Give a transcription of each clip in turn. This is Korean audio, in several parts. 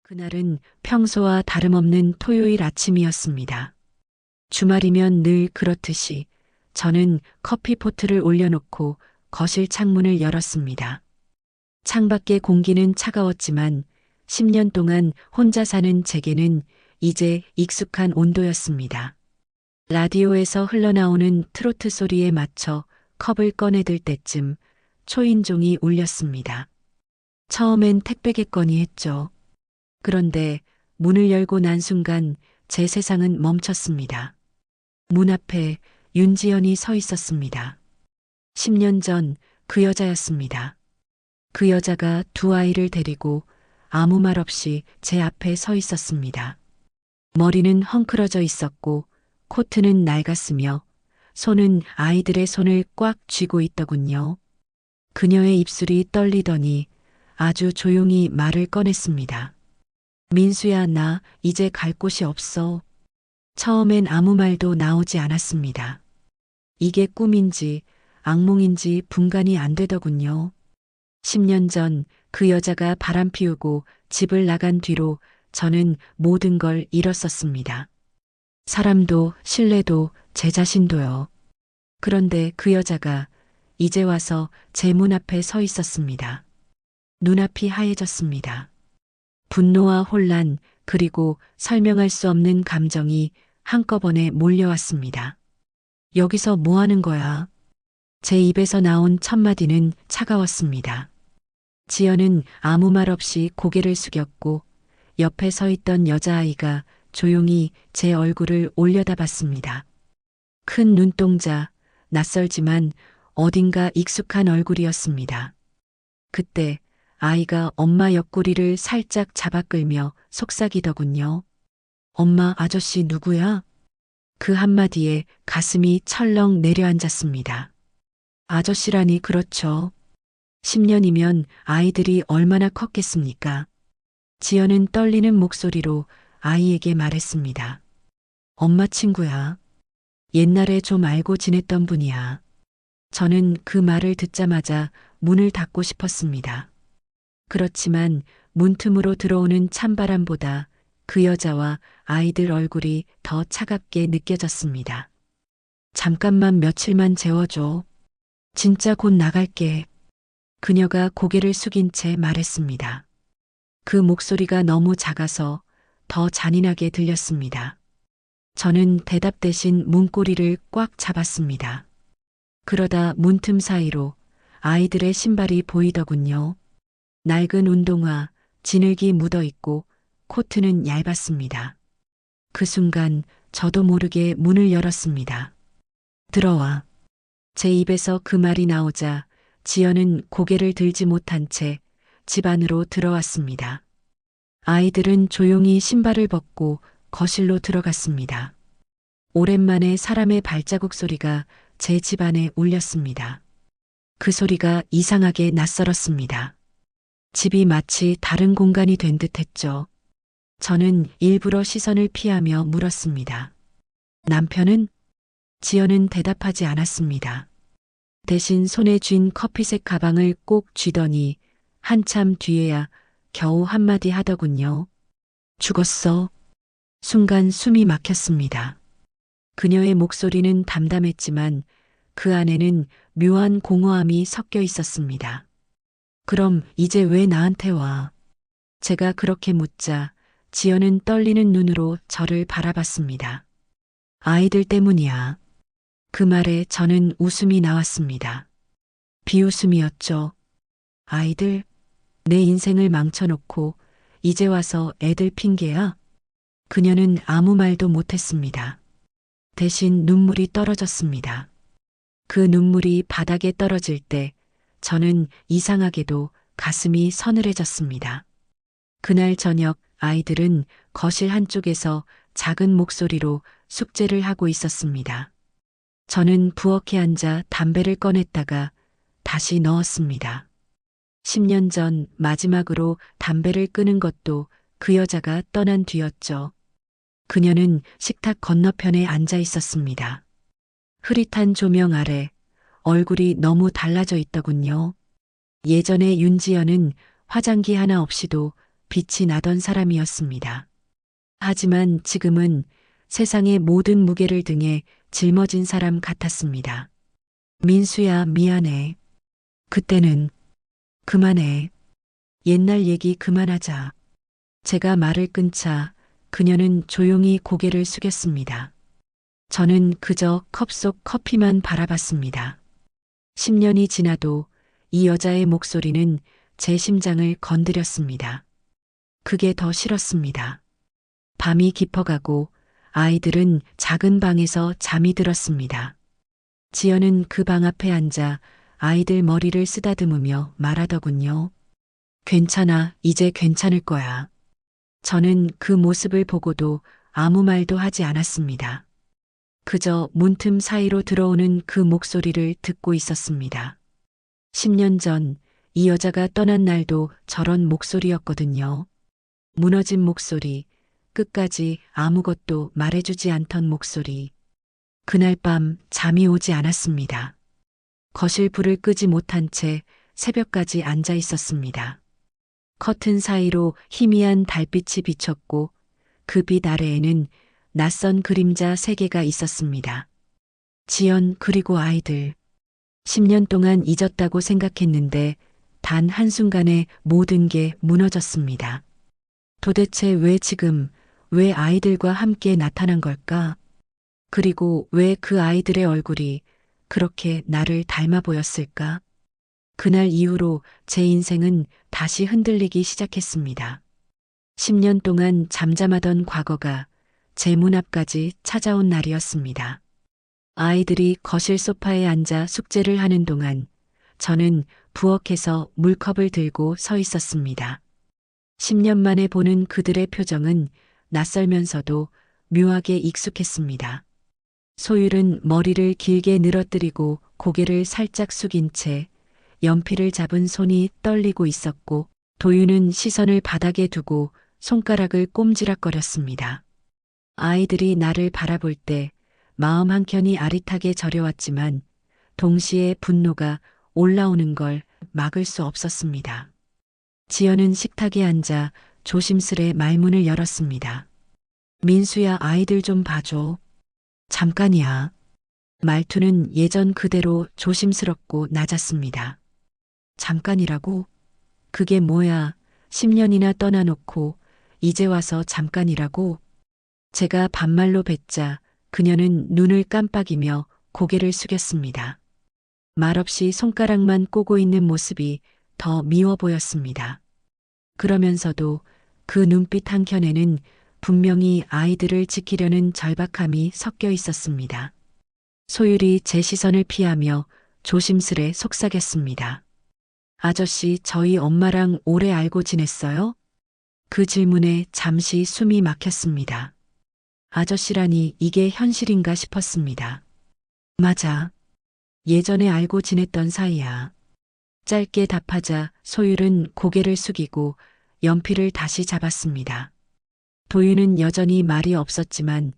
그날은 평소와 다름없는 토요일 아침이었습니다. 주말이면 늘 그렇듯이 저는 커피포트를 올려놓고 거실 창문을 열었습니다. 창밖의 공기는 차가웠지만 10년 동안 혼자 사는 제게는 이제 익숙한 온도였습니다. 라디오에서 흘러나오는 트로트 소리에 맞춰 컵을 꺼내들 때쯤 초인종이 울렸습니다. 처음엔 택배겠거니 했죠. 그런데 문을 열고 난 순간 제 세상은 멈췄습니다. 문 앞에 윤지연이 서 있었습니다. 10년 전 그 여자였습니다. 그 여자가 두 아이를 데리고 아무 말 없이 제 앞에 서 있었습니다. 머리는 헝클어져 있었고 코트는 낡았으며 손은 아이들의 손을 꽉 쥐고 있더군요. 그녀의 입술이 떨리더니 아주 조용히 말을 꺼냈습니다. 민수야, 나 이제 갈 곳이 없어. 처음엔 아무 말도 나오지 않았습니다. 이게 꿈인지 악몽인지 분간이 안 되더군요. 10년 전 그 여자가 바람 피우고 집을 나간 뒤로 저는 모든 걸 잃었었습니다. 사람도 신뢰도 제 자신도요. 그런데 그 여자가 이제 와서 제 문 앞에 서 있었습니다. 눈앞이 하얘졌습니다. 분노와 혼란 그리고 설명할 수 없는 감정이 한꺼번에 몰려왔습니다. 여기서 뭐 하는 거야? 제 입에서 나온 첫 마디는 차가웠습니다. 지연은 아무 말 없이 고개를 숙였고 옆에 서 있던 여자아이가 조용히 제 얼굴을 올려다봤습니다. 큰 눈동자, 낯설지만 어딘가 익숙한 얼굴이었습니다. 그때 아이가 엄마 옆구리를 살짝 잡아 끌며 속삭이더군요. 엄마, 아저씨 누구야? 그 한마디에 가슴이 철렁 내려앉았습니다. 아저씨라니 그렇죠. 10년이면 아이들이 얼마나 컸겠습니까? 지연은 떨리는 목소리로 아이에게 말했습니다. 엄마 친구야. 옛날에 좀 알고 지냈던 분이야. 저는 그 말을 듣자마자 문을 닫고 싶었습니다. 그렇지만 문틈으로 들어오는 찬바람보다 그 여자와 아이들 얼굴이 더 차갑게 느껴졌습니다. 잠깐만 며칠만 재워줘. 진짜 곧 나갈게. 그녀가 고개를 숙인 채 말했습니다. 그 목소리가 너무 작아서 더 잔인하게 들렸습니다. 저는 대답 대신 문고리를 꽉 잡았습니다. 그러다 문틈 사이로 아이들의 신발이 보이더군요. 낡은 운동화, 진흙이 묻어 있고 코트는 얇았습니다. 그 순간 저도 모르게 문을 열었습니다. 들어와. 제 입에서 그 말이 나오자 지연은 고개를 들지 못한 채 집 안으로 들어왔습니다. 아이들은 조용히 신발을 벗고 거실로 들어갔습니다. 오랜만에 사람의 발자국 소리가 제 집 안에 울렸습니다. 그 소리가 이상하게 낯설었습니다. 집이 마치 다른 공간이 된 듯했죠. 저는 일부러 시선을 피하며 물었습니다. 남편은? 지연은 대답하지 않았습니다. 대신 손에 쥔 커피색 가방을 꼭 쥐더니 한참 뒤에야 겨우 한마디 하더군요. 죽었어. 순간 숨이 막혔습니다. 그녀의 목소리는 담담했지만 그 안에는 묘한 공허함이 섞여 있었습니다. 그럼 이제 왜 나한테 와? 제가 그렇게 묻자 지연은 떨리는 눈으로 저를 바라봤습니다. 아이들 때문이야. 그 말에 저는 웃음이 나왔습니다. 비웃음이었죠. 아이들, 내 인생을 망쳐놓고 이제 와서 애들 핑계야? 그녀는 아무 말도 못했습니다. 대신 눈물이 떨어졌습니다. 그 눈물이 바닥에 떨어질 때 저는 이상하게도 가슴이 서늘해졌습니다. 그날 저녁 아이들은 거실 한쪽에서 작은 목소리로 숙제를 하고 있었습니다. 저는 부엌에 앉아 담배를 꺼냈다가 다시 넣었습니다. 10년 전 마지막으로 담배를 끄는 것도 그 여자가 떠난 뒤였죠. 그녀는 식탁 건너편에 앉아 있었습니다. 흐릿한 조명 아래 얼굴이 너무 달라져 있더군요. 예전에 윤지연은 화장기 하나 없이도 빛이 나던 사람이었습니다. 하지만 지금은 세상의 모든 무게를 등에 짊어진 사람 같았습니다. 민수야, 미안해. 그때는 그만해. 옛날 얘기 그만하자. 제가 말을 끊자 그녀는 조용히 고개를 숙였습니다. 저는 그저 컵 속 커피만 바라봤습니다. 10년이 지나도 이 여자의 목소리는 제 심장을 건드렸습니다. 그게 더 싫었습니다. 밤이 깊어가고 아이들은 작은 방에서 잠이 들었습니다. 지연은 그 방 앞에 앉아 아이들 머리를 쓰다듬으며 말하더군요. 괜찮아, 이제 괜찮을 거야. 저는 그 모습을 보고도 아무 말도 하지 않았습니다. 그저 문틈 사이로 들어오는 그 목소리를 듣고 있었습니다. 10년 전 이 여자가 떠난 날도 저런 목소리였거든요. 무너진 목소리, 끝까지 아무것도 말해주지 않던 목소리. 그날 밤 잠이 오지 않았습니다. 거실 불을 끄지 못한 채 새벽까지 앉아 있었습니다. 커튼 사이로 희미한 달빛이 비쳤고 그 빛 아래에는 낯선 그림자 세 개가 있었습니다. 지연 그리고 아이들. 10년 동안 잊었다고 생각했는데 단 한순간에 모든 게 무너졌습니다. 도대체 왜 지금, 왜 아이들과 함께 나타난 걸까? 그리고 왜 그 아이들의 얼굴이 그렇게 나를 닮아 보였을까? 그날 이후로 제 인생은 다시 흔들리기 시작했습니다. 10년 동안 잠잠하던 과거가 제 문 앞까지 찾아온 날이었습니다. 아이들이 거실 소파에 앉아 숙제를 하는 동안 저는 부엌에서 물컵을 들고 서 있었습니다. 10년 만에 보는 그들의 표정은 낯설면서도 묘하게 익숙했습니다. 소율은 머리를 길게 늘어뜨리고 고개를 살짝 숙인 채 연필을 잡은 손이 떨리고 있었고 도윤은 시선을 바닥에 두고 손가락을 꼼지락거렸습니다. 아이들이 나를 바라볼 때 마음 한켠이 아릿하게 저려왔지만 동시에 분노가 올라오는 걸 막을 수 없었습니다. 지연은 식탁에 앉아 조심스레 말문을 열었습니다. 민수야, 아이들 좀 봐줘. 잠깐이야. 말투는 예전 그대로 조심스럽고 낮았습니다. 잠깐이라고? 그게 뭐야? 10년이나 떠나놓고 이제 와서 잠깐이라고? 제가 반말로 뱉자 그녀는 눈을 깜빡이며 고개를 숙였습니다. 말없이 손가락만 꼬고 있는 모습이 더 미워 보였습니다. 그러면서도 그 눈빛 한켠에는 분명히 아이들을 지키려는 절박함이 섞여 있었습니다. 소율이 제 시선을 피하며 조심스레 속삭였습니다. 아저씨, 저희 엄마랑 오래 알고 지냈어요? 그 질문에 잠시 숨이 막혔습니다. 아저씨라니 이게 현실인가 싶었습니다. 맞아. 예전에 알고 지냈던 사이야. 짧게 답하자 소율은 고개를 숙이고 연필을 다시 잡았습니다. 도윤은 여전히 말이 없었지만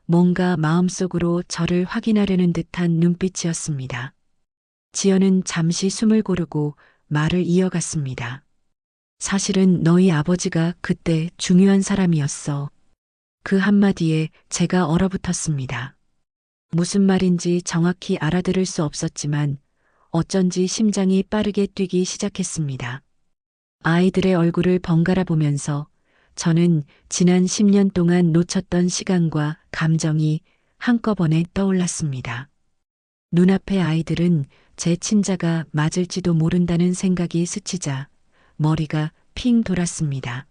뭔가 마음속으로 저를 확인하려는 듯한 눈빛이었습니다. 지연은 잠시 숨을 고르고 말을 이어갔습니다. 사실은 너희 아버지가 그때 중요한 사람이었어. 그 한마디에 제가 얼어붙었습니다. 무슨 말인지 정확히 알아들을 수 없었지만 어쩐지 심장이 빠르게 뛰기 시작했습니다. 아이들의 얼굴을 번갈아 보면서 저는 지난 10년 동안 놓쳤던 시간과 감정이 한꺼번에 떠올랐습니다. 눈앞의 아이들은 제 친자가 맞을지도 모른다는 생각이 스치자 머리가 핑 돌았습니다.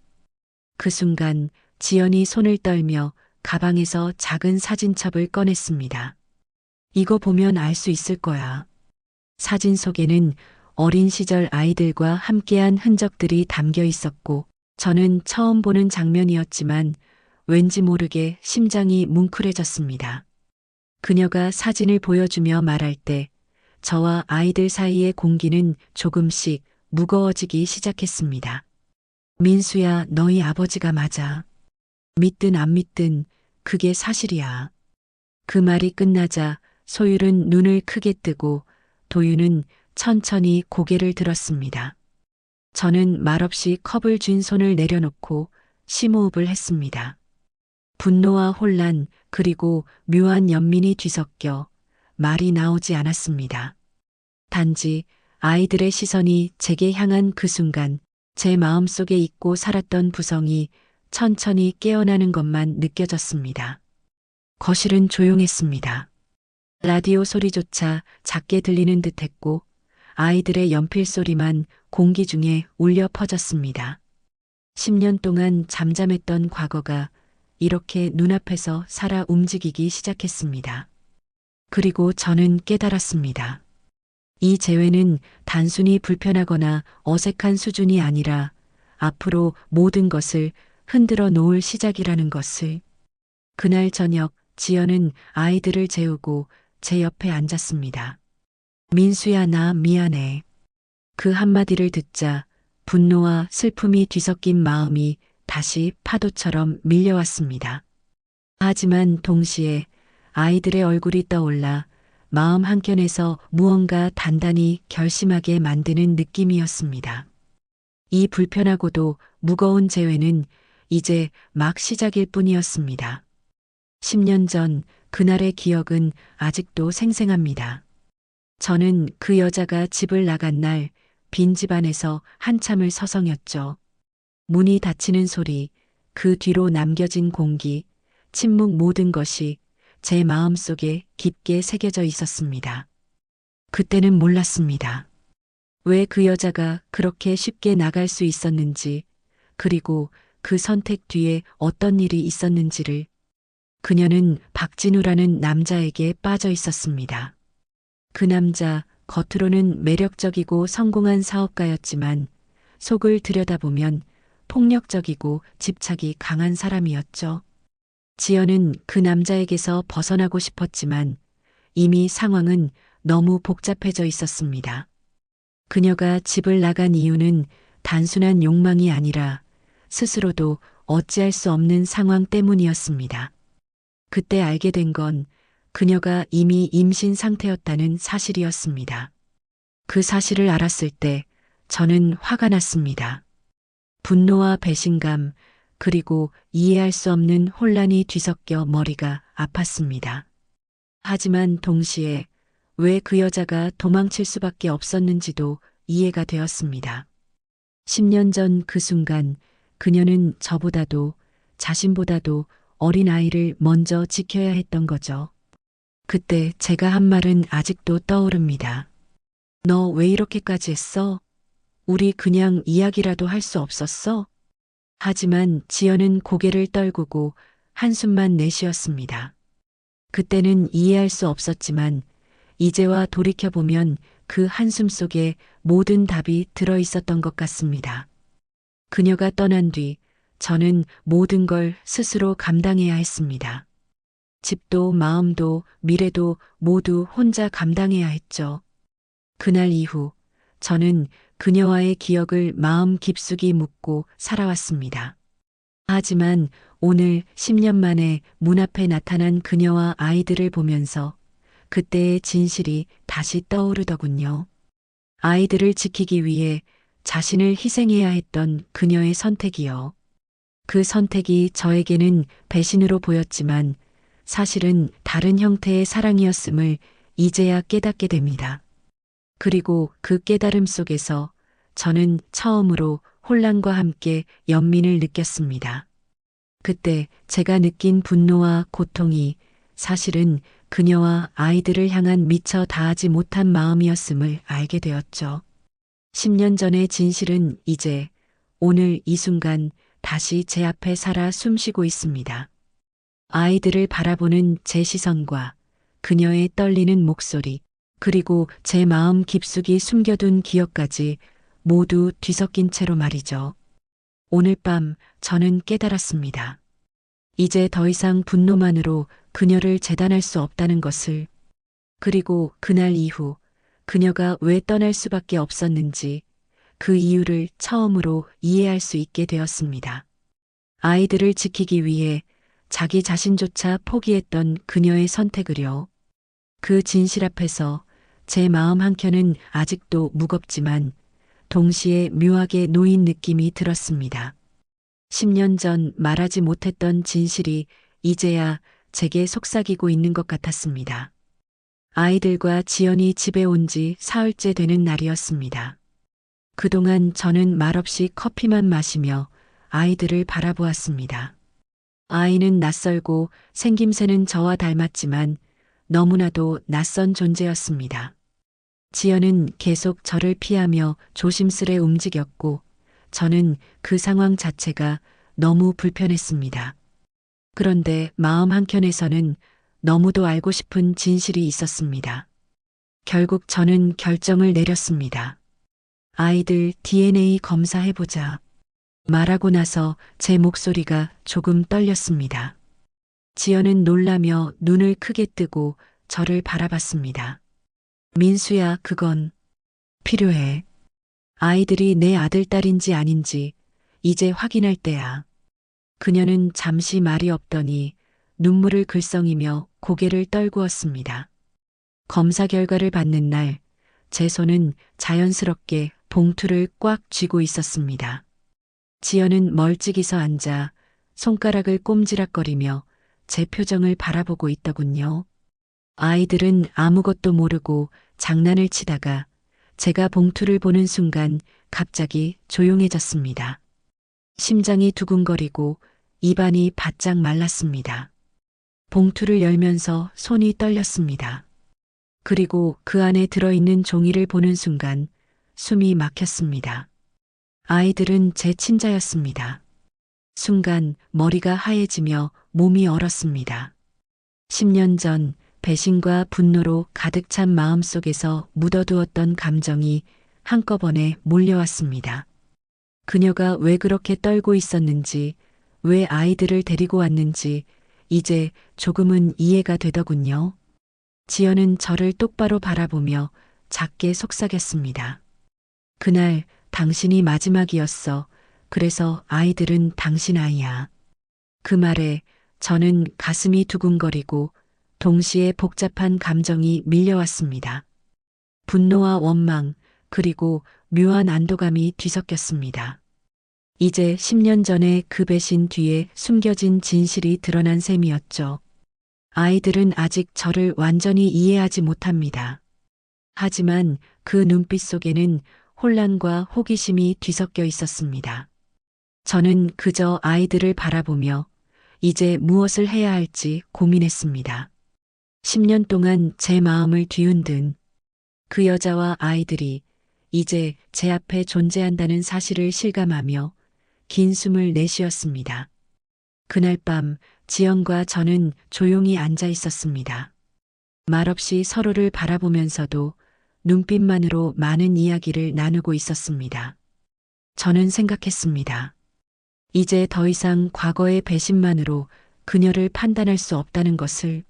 그 순간 지연이 손을 떨며 가방에서 작은 사진첩을 꺼냈습니다. 이거 보면 알 수 있을 거야. 사진 속에는 어린 시절 아이들과 함께한 흔적들이 담겨 있었고 저는 처음 보는 장면이었지만 왠지 모르게 심장이 뭉클해졌습니다. 그녀가 사진을 보여주며 말할 때 저와 아이들 사이의 공기는 조금씩 무거워지기 시작했습니다. 민수야, 너희 아버지가 맞아. 믿든 안 믿든 그게 사실이야. 그 말이 끝나자 소율은 눈을 크게 뜨고 도윤은 천천히 고개를 들었습니다. 저는 말없이 컵을 쥔 손을 내려놓고 심호흡을 했습니다. 분노와 혼란 그리고 묘한 연민이 뒤섞여 말이 나오지 않았습니다. 단지 아이들의 시선이 제게 향한 그 순간 제 마음속에 잊고 살았던 부성이 천천히 깨어나는 것만 느껴졌습니다. 거실은 조용했습니다. 라디오 소리조차 작게 들리는 듯했고 아이들의 연필 소리만 공기 중에 울려 퍼졌습니다. 10년 동안 잠잠했던 과거가 이렇게 눈앞에서 살아 움직이기 시작했습니다. 그리고 저는 깨달았습니다. 이 재회는 단순히 불편하거나 어색한 수준이 아니라 앞으로 모든 것을 흔들어 놓을 시작이라는 것을. 그날 저녁 지연은 아이들을 재우고 제 옆에 앉았습니다. 민수야, 나 미안해. 그 한마디를 듣자 분노와 슬픔이 뒤섞인 마음이 다시 파도처럼 밀려왔습니다. 하지만 동시에 아이들의 얼굴이 떠올라 마음 한켠에서 무언가 단단히 결심하게 만드는 느낌이었습니다. 이 불편하고도 무거운 재회는 이제 막 시작일 뿐이었습니다. 10년 전 그날의 기억은 아직도 생생합니다. 저는 그 여자가 집을 나간 날 빈 집 안에서 한참을 서성였죠. 문이 닫히는 소리, 그 뒤로 남겨진 공기, 침묵 모든 것이 제 마음속에 깊게 새겨져 있었습니다. 그때는 몰랐습니다. 왜 그 여자가 그렇게 쉽게 나갈 수 있었는지, 그리고 그 선택 뒤에 어떤 일이 있었는지를. 그녀는 박진우라는 남자에게 빠져 있었습니다. 그 남자, 겉으로는 매력적이고 성공한 사업가였지만 속을 들여다보면 폭력적이고 집착이 강한 사람이었죠. 지연은 그 남자에게서 벗어나고 싶었지만 이미 상황은 너무 복잡해져 있었습니다. 그녀가 집을 나간 이유는 단순한 욕망이 아니라 스스로도 어찌할 수 없는 상황 때문이었습니다. 그때 알게 된 건 그녀가 이미 임신 상태였다는 사실이었습니다. 그 사실을 알았을 때 저는 화가 났습니다. 분노와 배신감, 그리고 이해할 수 없는 혼란이 뒤섞여 머리가 아팠습니다. 하지만 동시에 왜 그 여자가 도망칠 수밖에 없었는지도 이해가 되었습니다. 10년 전 그 순간 그녀는 저보다도 자신보다도 어린 아이를 먼저 지켜야 했던 거죠. 그때 제가 한 말은 아직도 떠오릅니다. 너 왜 이렇게까지 했어? 우리 그냥 이야기라도 할 수 없었어? 하지만 지연은 고개를 떨구고 한숨만 내쉬었습니다. 그때는 이해할 수 없었지만 이제와 돌이켜보면 그 한숨 속에 모든 답이 들어 있었던 것 같습니다. 그녀가 떠난 뒤 저는 모든 걸 스스로 감당해야 했습니다. 집도 마음도 미래도 모두 혼자 감당해야 했죠. 그날 이후 저는 그녀와의 기억을 마음 깊숙이 묻고 살아왔습니다. 하지만 오늘 10년 만에 문 앞에 나타난 그녀와 아이들을 보면서 그때의 진실이 다시 떠오르더군요. 아이들을 지키기 위해 자신을 희생해야 했던 그녀의 선택이요. 그 선택이 저에게는 배신으로 보였지만 사실은 다른 형태의 사랑이었음을 이제야 깨닫게 됩니다. 그리고 그 깨달음 속에서 저는 처음으로 혼란과 함께 연민을 느꼈습니다. 그때 제가 느낀 분노와 고통이 사실은 그녀와 아이들을 향한 미처 다하지 못한 마음이었음을 알게 되었죠. 10년 전의 진실은 이제 오늘 이 순간 다시 제 앞에 살아 숨쉬고 있습니다. 아이들을 바라보는 제 시선과 그녀의 떨리는 목소리, 그리고 제 마음 깊숙이 숨겨둔 기억까지 모두 뒤섞인 채로 말이죠. 오늘 밤 저는 깨달았습니다. 이제 더 이상 분노만으로 그녀를 재단할 수 없다는 것을. 그리고 그날 이후 그녀가 왜 떠날 수밖에 없었는지 그 이유를 처음으로 이해할 수 있게 되었습니다. 아이들을 지키기 위해 자기 자신조차 포기했던 그녀의 선택을요. 그 진실 앞에서 제 마음 한켠은 아직도 무겁지만 동시에 묘하게 놓인 느낌이 들었습니다. 10년 전 말하지 못했던 진실이 이제야 제게 속삭이고 있는 것 같았습니다. 아이들과 지연이 집에 온 지 사흘째 되는 날이었습니다. 그동안 저는 말없이 커피만 마시며 아이들을 바라보았습니다. 아이는 낯설고 생김새는 저와 닮았지만 너무나도 낯선 존재였습니다. 지연은 계속 저를 피하며 조심스레 움직였고 저는 그 상황 자체가 너무 불편했습니다. 그런데 마음 한켠에서는 너무도 알고 싶은 진실이 있었습니다. 결국 저는 결정을 내렸습니다. 아이들 DNA 검사해보자. 말하고 나서 제 목소리가 조금 떨렸습니다. 지연은 놀라며 눈을 크게 뜨고 저를 바라봤습니다. 민수야, 그건 필요해. 아이들이 내 아들, 딸인지 아닌지 이제 확인할 때야. 그녀는 잠시 말이 없더니 눈물을 글썽이며 고개를 떨구었습니다. 검사 결과를 받는 날, 제 손은 자연스럽게 봉투를 꽉 쥐고 있었습니다. 지연은 멀찍이 서 앉아 손가락을 꼼지락거리며 제 표정을 바라보고 있더군요. 아이들은 아무것도 모르고 장난을 치다가 제가 봉투를 보는 순간 갑자기 조용해졌습니다. 심장이 두근거리고 입안이 바짝 말랐습니다. 봉투를 열면서 손이 떨렸습니다. 그리고 그 안에 들어있는 종이를 보는 순간 숨이 막혔습니다. 아이들은 제 친자였습니다. 순간 머리가 하얘지며 몸이 얼었습니다. 10년 전 배신과 분노로 가득 찬 마음속에서 묻어두었던 감정이 한꺼번에 몰려왔습니다. 그녀가 왜 그렇게 떨고 있었는지, 왜 아이들을 데리고 왔는지 이제 조금은 이해가 되더군요. 지연은 저를 똑바로 바라보며 작게 속삭였습니다. 그날 당신이 마지막이었어. 그래서 아이들은 당신 아이야. 그 말에 저는 가슴이 두근거리고 동시에 복잡한 감정이 밀려왔습니다. 분노와 원망, 그리고 묘한 안도감이 뒤섞였습니다. 이제 10년 전에 그 배신 뒤에 숨겨진 진실이 드러난 셈이었죠. 아이들은 아직 저를 완전히 이해하지 못합니다. 하지만 그 눈빛 속에는 혼란과 호기심이 뒤섞여 있었습니다. 저는 그저 아이들을 바라보며 이제 무엇을 해야 할지 고민했습니다. 10년 동안 제 마음을 뒤흔든 그 여자와 아이들이 이제 제 앞에 존재한다는 사실을 실감하며 긴 숨을 내쉬었습니다. 그날 밤 지연과 저는 조용히 앉아 있었습니다. 말없이 서로를 바라보면서도 눈빛만으로 많은 이야기를 나누고 있었습니다. 저는 생각했습니다. 이제 더 이상 과거의 배신만으로 그녀를 판단할 수 없다는 것을.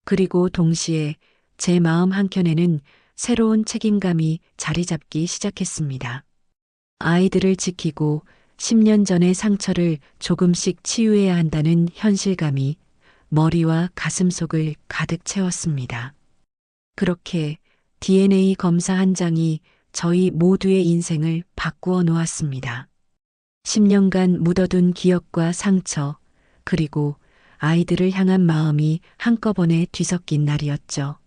그리고 동시에 제 마음 한켠에는 새로운 책임감이 자리 잡기 시작했습니다. 아이들을 지키고 10년 전의 상처를 조금씩 치유해야 한다는 현실감이 머리와 가슴속을 가득 채웠습니다. 그렇게 DNA 검사 한 장이 저희 모두의 인생을 바꾸어 놓았습니다. 10년간 묻어둔 기억과 상처, 그리고 아이들을 향한 마음이 한꺼번에 뒤섞인 날이었죠.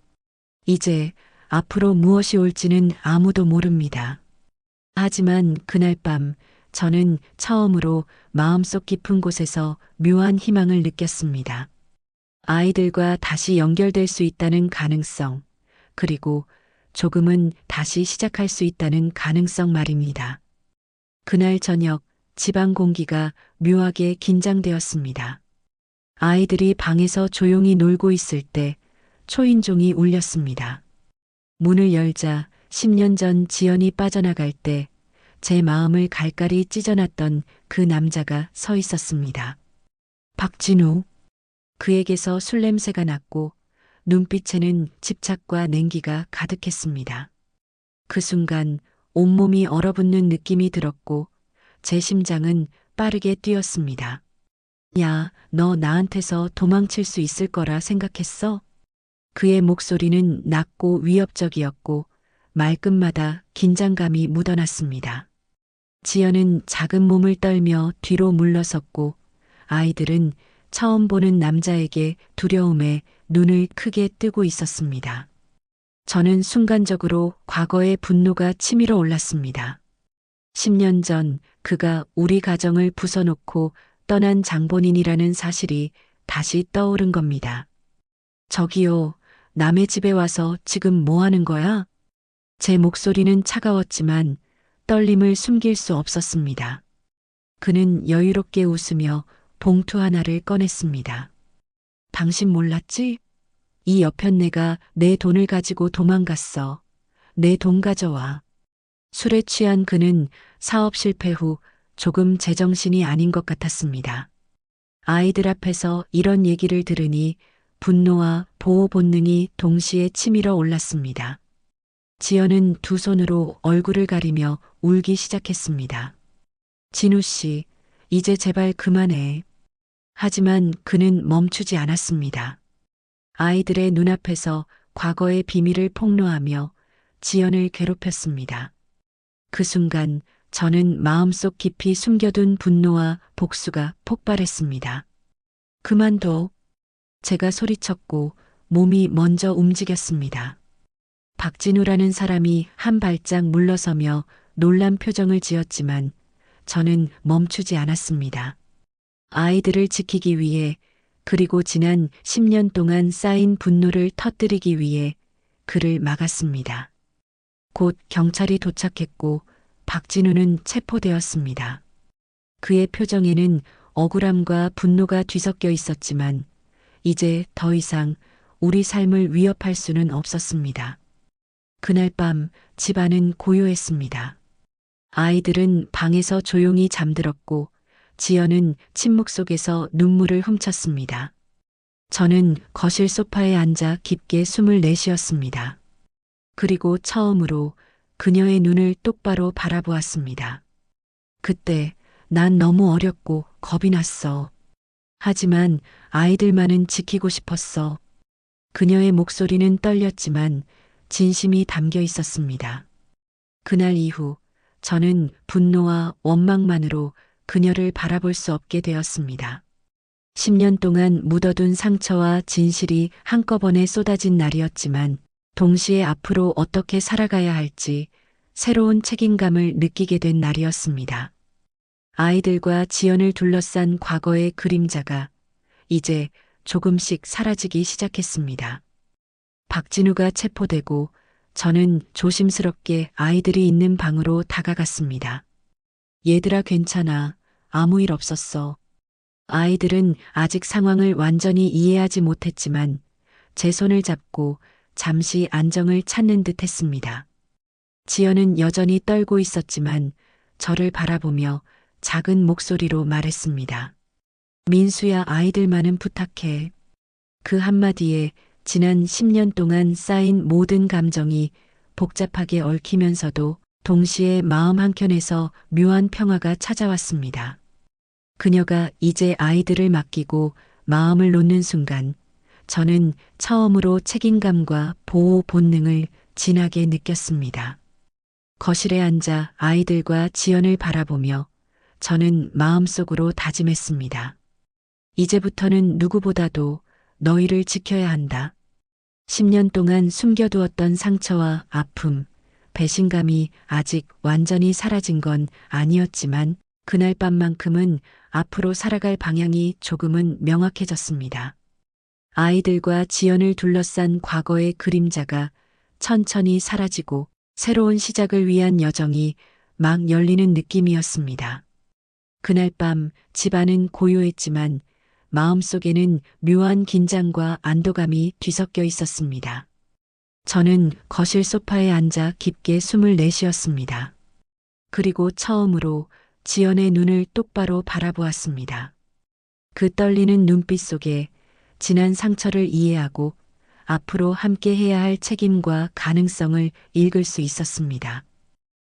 이제 앞으로 무엇이 올지는 아무도 모릅니다. 하지만 그날 밤 저는 처음으로 마음속 깊은 곳에서 묘한 희망을 느꼈습니다. 아이들과 다시 연결될 수 있다는 가능성, 그리고 조금은 다시 시작할 수 있다는 가능성 말입니다. 그날 저녁 집안 공기가 묘하게 긴장되었습니다. 아이들이 방에서 조용히 놀고 있을 때 초인종이 울렸습니다. 문을 열자 10년 전 지연이 빠져나갈 때 제 마음을 갈갈이 찢어놨던 그 남자가 서 있었습니다. 박진우. 그에게서 술 냄새가 났고 눈빛에는 집착과 냉기가 가득했습니다. 그 순간 온몸이 얼어붙는 느낌이 들었고 제 심장은 빠르게 뛰었습니다. 야, 너 나한테서 도망칠 수 있을 거라 생각했어? 그의 목소리는 낮고 위협적이었고 말끝마다 긴장감이 묻어났습니다. 지연은 작은 몸을 떨며 뒤로 물러섰고 아이들은 처음 보는 남자에게 두려움에 눈을 크게 뜨고 있었습니다. 저는 순간적으로 과거의 분노가 치밀어 올랐습니다. 10년 전 그가 우리 가정을 부숴놓고 떠난 장본인이라는 사실이 다시 떠오른 겁니다. 저기요, 남의 집에 와서 지금 뭐 하는 거야? 제 목소리는 차가웠지만 떨림을 숨길 수 없었습니다. 그는 여유롭게 웃으며 봉투 하나를 꺼냈습니다. 당신 몰랐지? 이 여편네가 내 돈을 가지고 도망갔어. 내 돈 가져와. 술에 취한 그는 사업 실패 후 조금 제정신이 아닌 것 같았습니다. 아이들 앞에서 이런 얘기를 들으니 분노와 보호 본능이 동시에 치밀어 올랐습니다. 지연은 두 손으로 얼굴을 가리며 울기 시작했습니다. 진우 씨, 이제 제발 그만해. 하지만 그는 멈추지 않았습니다. 아이들의 눈앞에서 과거의 비밀을 폭로하며 지연을 괴롭혔습니다. 그 순간 저는 마음속 깊이 숨겨둔 분노와 복수가 폭발했습니다. 그만둬. 제가 소리쳤고 몸이 먼저 움직였습니다. 박진우라는 사람이 한 발짝 물러서며 놀란 표정을 지었지만 저는 멈추지 않았습니다. 아이들을 지키기 위해 그리고 지난 10년 동안 쌓인 분노를 터뜨리기 위해 그를 막았습니다. 곧 경찰이 도착했고 박진우는 체포되었습니다. 그의 표정에는 억울함과 분노가 뒤섞여 있었지만 이제 더 이상 우리 삶을 위협할 수는 없었습니다. 그날 밤 집안은 고요했습니다. 아이들은 방에서 조용히 잠들었고 지연은 침묵 속에서 눈물을 훔쳤습니다. 저는 거실 소파에 앉아 깊게 숨을 내쉬었습니다. 그리고 처음으로 그녀의 눈을 똑바로 바라보았습니다. 그때 난 너무 어렸고 겁이 났어. 하지만 아이들만은 지키고 싶었어. 그녀의 목소리는 떨렸지만 진심이 담겨 있었습니다. 그날 이후 저는 분노와 원망만으로 그녀를 바라볼 수 없게 되었습니다. 10년 동안 묻어둔 상처와 진실이 한꺼번에 쏟아진 날이었지만 동시에 앞으로 어떻게 살아가야 할지 새로운 책임감을 느끼게 된 날이었습니다. 아이들과 지연을 둘러싼 과거의 그림자가 이제 조금씩 사라지기 시작했습니다. 박진우가 체포되고 저는 조심스럽게 아이들이 있는 방으로 다가갔습니다. 얘들아 괜찮아. 아무 일 없었어. 아이들은 아직 상황을 완전히 이해하지 못했지만 제 손을 잡고 잠시 안정을 찾는 듯 했습니다. 지연은 여전히 떨고 있었지만 저를 바라보며 작은 목소리로 말했습니다. 민수야, 아이들만은 부탁해. 그 한마디에 지난 10년 동안 쌓인 모든 감정이 복잡하게 얽히면서도 동시에 마음 한켠에서 묘한 평화가 찾아왔습니다. 그녀가 이제 아이들을 맡기고 마음을 놓는 순간 저는 처음으로 책임감과 보호 본능을 진하게 느꼈습니다. 거실에 앉아 아이들과 지연을 바라보며 저는 마음속으로 다짐했습니다. 이제부터는 누구보다도 너희를 지켜야 한다. 10년 동안 숨겨두었던 상처와 아픔, 배신감이 아직 완전히 사라진 건 아니었지만 그날 밤만큼은 앞으로 살아갈 방향이 조금은 명확해졌습니다. 아이들과 지연을 둘러싼 과거의 그림자가 천천히 사라지고 새로운 시작을 위한 여정이 막 열리는 느낌이었습니다. 그날 밤 집안은 고요했지만 마음속에는 묘한 긴장과 안도감이 뒤섞여 있었습니다. 저는 거실 소파에 앉아 깊게 숨을 내쉬었습니다. 그리고 처음으로 지연의 눈을 똑바로 바라보았습니다. 그 떨리는 눈빛 속에 지난 상처를 이해하고 앞으로 함께 해야 할 책임과 가능성을 읽을 수 있었습니다.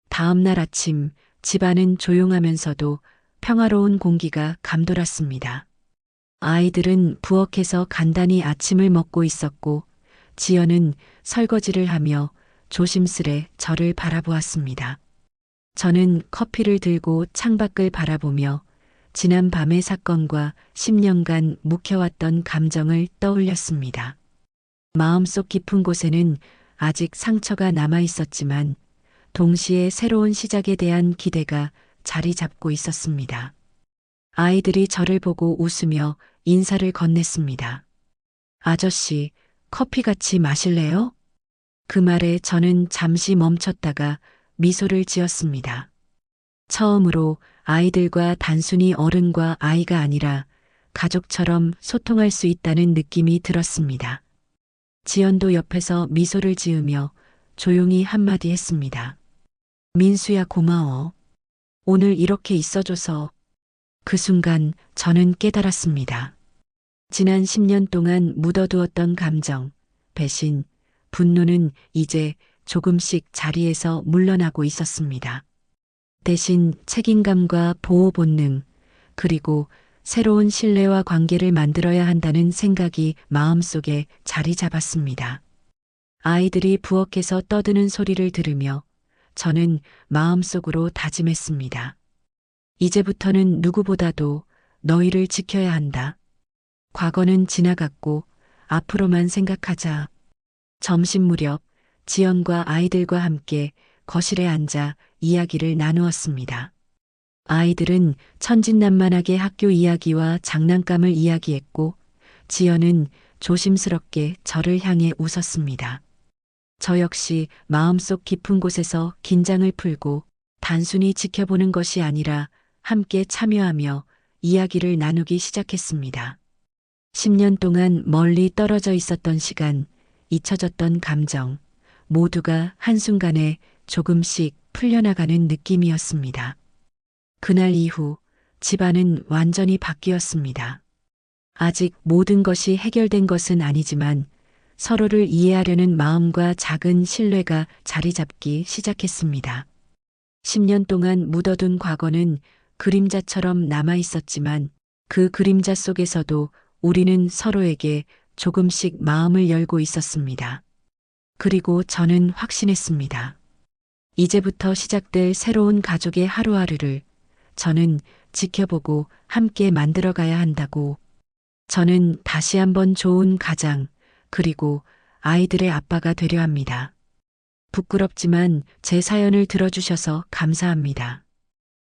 다음 날 아침 집안은 조용하면서도 평화로운 공기가 감돌았습니다. 아이들은 부엌에서 간단히 아침을 먹고 있었고 지연은 설거지를 하며 조심스레 저를 바라보았습니다. 저는 커피를 들고 창밖을 바라보며 지난 밤의 사건과 10년간 묵혀왔던 감정을 떠올렸습니다. 마음속 깊은 곳에는 아직 상처가 남아 있었지만 동시에 새로운 시작에 대한 기대가 자리 잡고 있었습니다. 아이들이 저를 보고 웃으며 인사를 건넸습니다. 아저씨, 커피 같이 마실래요? 그 말에 저는 잠시 멈췄다가 미소를 지었습니다. 처음으로 아이들과 단순히 어른과 아이가 아니라 가족처럼 소통할 수 있다는 느낌이 들었습니다. 지연도 옆에서 미소를 지으며 조용히 한마디 했습니다. 민수야, 고마워. 오늘 이렇게 있어줘서. 그 순간 저는 깨달았습니다. 지난 10년 동안 묻어두었던 감정, 배신, 분노는 이제 조금씩 자리에서 물러나고 있었습니다. 대신 책임감과 보호 본능, 그리고 새로운 신뢰와 관계를 만들어야 한다는 생각이 마음속에 자리 잡았습니다. 아이들이 부엌에서 떠드는 소리를 들으며 저는 마음속으로 다짐했습니다. 이제부터는 누구보다도 너희를 지켜야 한다. 과거는 지나갔고 앞으로만 생각하자. 점심 무렵 지연과 아이들과 함께 거실에 앉아 이야기를 나누었습니다. 아이들은 천진난만하게 학교 이야기와 장난감을 이야기했고 지연은 조심스럽게 저를 향해 웃었습니다. 저 역시 마음속 깊은 곳에서 긴장을 풀고 단순히 지켜보는 것이 아니라 함께 참여하며 이야기를 나누기 시작했습니다. 10년 동안 멀리 떨어져 있었던 시간, 잊혀졌던 감정, 모두가 한순간에 조금씩 풀려나가는 느낌이었습니다. 그날 이후 집안은 완전히 바뀌었습니다. 아직 모든 것이 해결된 것은 아니지만 서로를 이해하려는 마음과 작은 신뢰가 자리 잡기 시작했습니다. 10년 동안 묻어둔 과거는 그림자처럼 남아 있었지만 그 그림자 속에서도 우리는 서로에게 조금씩 마음을 열고 있었습니다. 그리고 저는 확신했습니다. 이제부터 시작될 새로운 가족의 하루하루를 저는 지켜보고 함께 만들어가야 한다고. 저는 다시 한번 좋은 가장, 그리고 아이들의 아빠가 되려 합니다. 부끄럽지만 제 사연을 들어주셔서 감사합니다.